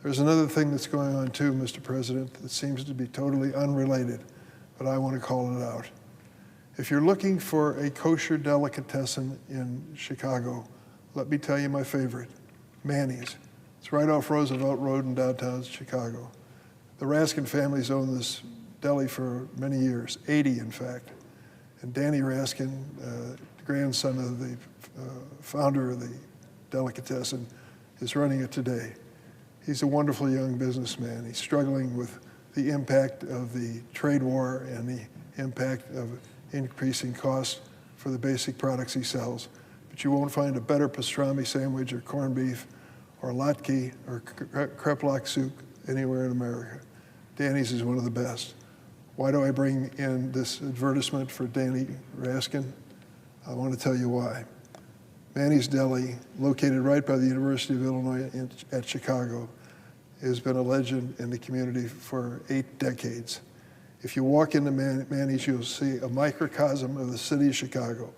There's another thing that's going on too, Mr. President, that seems to be totally unrelated, but I want to call it out. If you're looking for a kosher delicatessen in Chicago, let me tell you my favorite, Manny's. It's right off Roosevelt Road in downtown Chicago. The Raskin family's owned this deli for many years, 80 in fact. And Danny Raskin, grandson of the founder of the delicatessen, is running it today. He's a wonderful young businessman. He's struggling with the impact of the trade war and the impact of increasing costs for the basic products he sells. But you won't find a better pastrami sandwich or corned beef or latke or kreplach soup anywhere in America. Danny's is one of the best. Why do I bring in this advertisement for Danny Raskin? I want to tell you why. Manny's Deli, located right by the University of Illinois at Chicago, has been a legend in the community for 8 decades. If you walk into Manny's, you'll see a microcosm of the city of Chicago.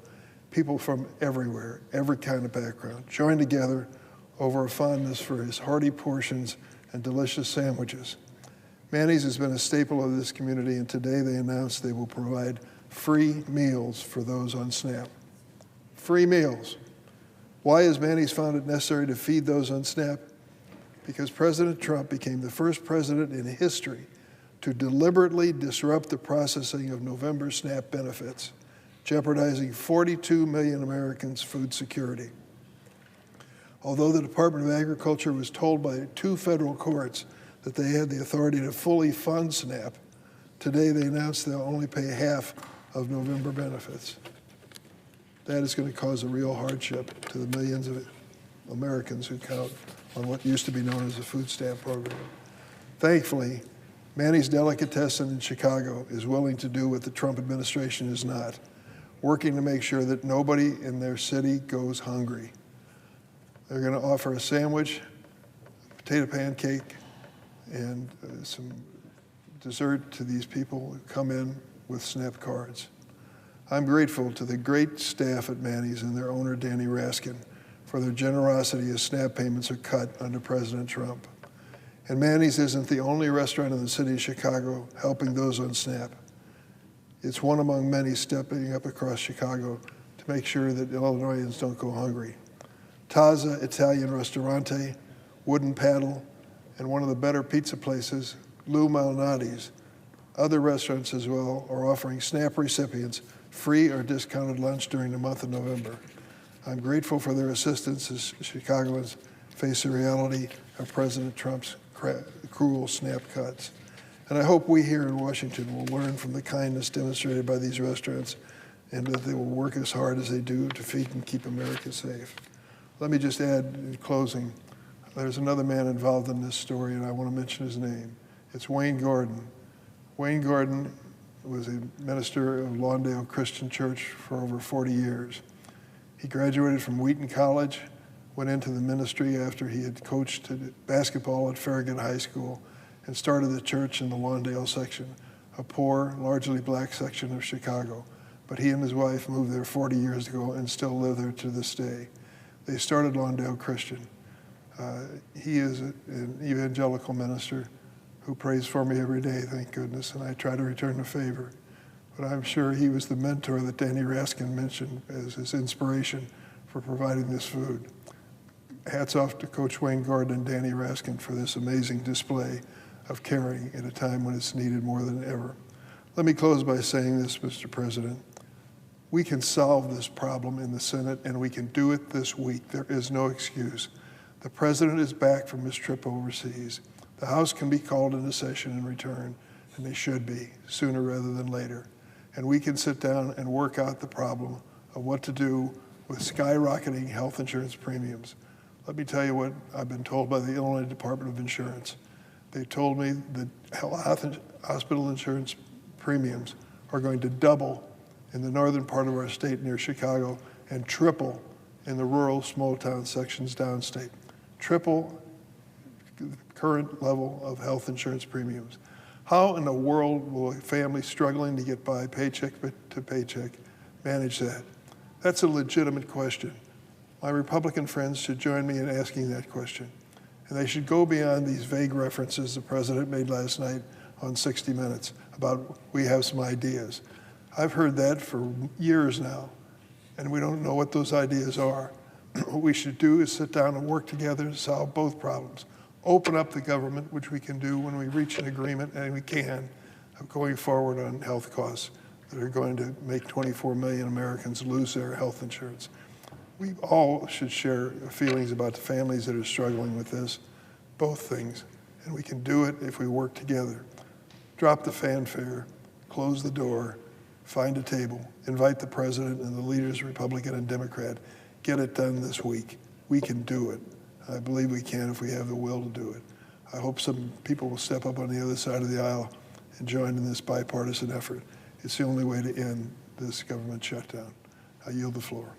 People from everywhere, every kind of background, join together over a fondness for his hearty portions and delicious sandwiches. Manny's has been a staple of this community, and today they announced they will provide free meals for those on SNAP. Free meals. Why has Manny's found it necessary to feed those on SNAP? Because President Trump became the first president in history to deliberately disrupt the processing of November SNAP benefits, jeopardizing 42 million Americans' food security. Although the Department of Agriculture was told by 2 federal courts that they had the authority to fully fund SNAP, today they announced they'll only pay half of November benefits. That is going to cause a real hardship to the millions of Americans who count on what used to be known as the food stamp program. Thankfully, Manny's Delicatessen in Chicago is willing to do what the Trump administration is not, working to make sure that nobody in their city goes hungry. They're going to offer a sandwich, a potato pancake, and some dessert to these people who come in with SNAP cards. I'm grateful to the great staff at Manny's and their owner, Danny Raskin, for their generosity as SNAP payments are cut under President Trump. And Manny's isn't the only restaurant in the city of Chicago helping those on SNAP. It's one among many stepping up across Chicago to make sure that Illinoisans don't go hungry. Taza Italian Ristorante, Wooden Paddle, and one of the better pizza places, Lou Malnati's, other restaurants as well, are offering SNAP recipients free or discounted lunch during the month of November. I'm grateful for their assistance as Chicagoans face the reality of President Trump's cruel SNAP cuts. And I hope we here in Washington will learn from the kindness demonstrated by these restaurants and that they will work as hard as they do to feed and keep America safe. Let me just add in closing, there's another man involved in this story, and I want to mention his name. It's Wayne Gordon. Wayne Gordon was a minister of Lawndale Christian Church for over 40 years. He graduated from Wheaton College, went into the ministry after he had coached basketball at Farragut High School, and started the church in the Lawndale section, a poor, largely black section of Chicago. But he and his wife moved there 40 years ago and still live there to this day. They started Lawndale Christian. He is an evangelical minister who prays for me every day, thank goodness, and I try to return the favor. But I'm sure he was the mentor that Danny Raskin mentioned as his inspiration for providing this food. Hats off to Coach Wayne Gordon and Danny Raskin for this amazing display of caring at a time when it's needed more than ever. Let me close by saying this, Mr. President. We can solve this problem in the Senate, and we can do it this week. There is no excuse. The President is back from his trip overseas. The House can be called into session and return, and they should be, sooner rather than later. And we can sit down and work out the problem of what to do with skyrocketing health insurance premiums. Let me tell you what I've been told by the Illinois Department of Insurance. They told me that hospital insurance premiums are going to double in the northern part of our state near Chicago and triple in the rural small town sections downstate. Triple the current level of health insurance premiums. How in the world will a family struggling to get by paycheck to paycheck manage that? That's a legitimate question. My Republican friends should join me in asking that question. And they should go beyond these vague references the president made last night on 60 Minutes about we have some ideas. I've heard that for years now, and we don't know what those ideas are. What we should do is sit down and work together to solve both problems. Open up the government, which we can do when we reach an agreement, and we can, of going forward on health costs that are going to make 24 million Americans lose their health insurance. We all should share feelings about the families that are struggling with this, both things, and we can do it if we work together. Drop the fanfare, close the door, find a table, invite the president and the leaders, Republican and Democrat, get it done this week. We can do it. I believe we can if we have the will to do it. I hope some people will step up on the other side of the aisle and join in this bipartisan effort. It's the only way to end this government shutdown. I yield the floor.